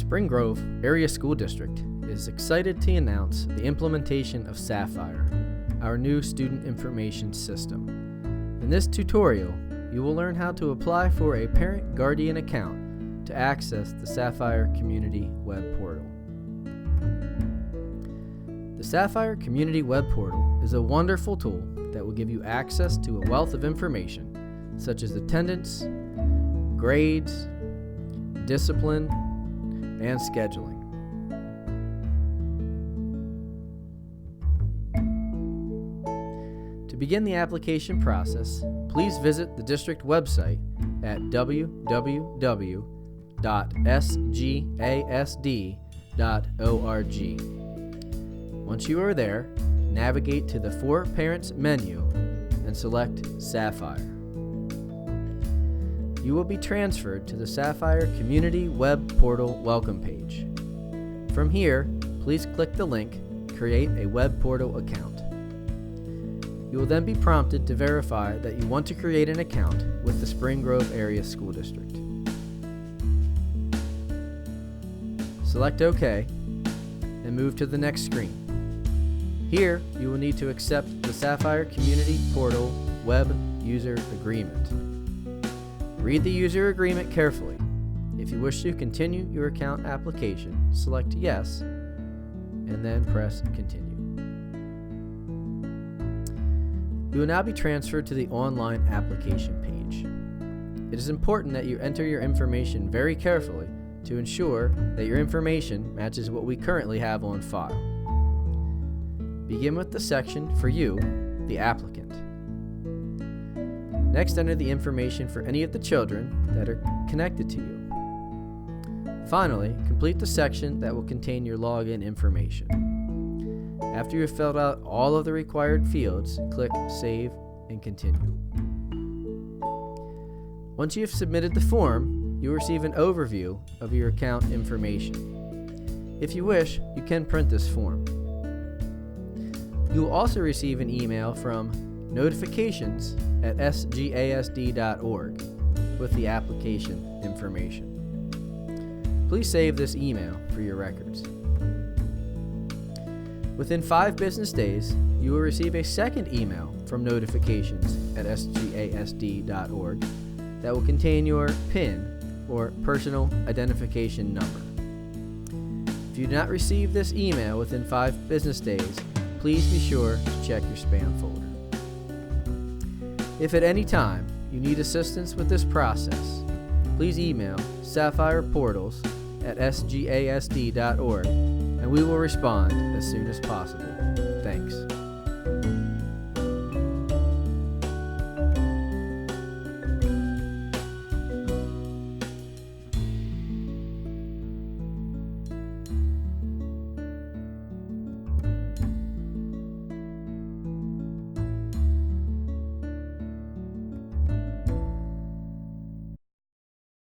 Spring Grove Area School District is excited to announce the implementation of Sapphire, our new student information system. In this tutorial, you will learn how to apply for a parent-guardian account to access the Sapphire Community Web Portal. The Sapphire Community Web Portal is a wonderful tool that will give you access to a wealth of information such as attendance, grades, discipline, and scheduling. To begin the application process, please visit the district website at www.sgasd.org. Once you are there, navigate to the For Parents menu and select Sapphire. You will be transferred to the Sapphire Community Web Portal welcome page. From here, please click the link, Create a Web Portal Account. You will then be prompted to verify that you want to create an account with the Spring Grove Area School District. Select OK and move to the next screen. Here, you will need to accept the Sapphire Community Portal Web User Agreement. Read the user agreement carefully. If you wish to continue your account application, select Yes, and then press Continue. You will now be transferred to the online application page. It is important that you enter your information very carefully to ensure that your information matches what we currently have on file. Begin with the section for you, the applicant. Next, enter the information for any of the children that are connected to you. Finally, complete the section that will contain your login information. After you have filled out all of the required fields, click Save and Continue. Once you have submitted the form, you will receive an overview of your account information. If you wish, you can print this form. You will also receive an email from notifications@sgasd.org with the application information. Please save this email for your records. Within 5 business days, you will receive a second email from notifications@sgasd.org that will contain your PIN or personal identification number. If you do not receive this email within 5 business days, please be sure to check your spam folder. If at any time you need assistance with this process, please email sapphireportals@sgasd.org and we will respond as soon as possible.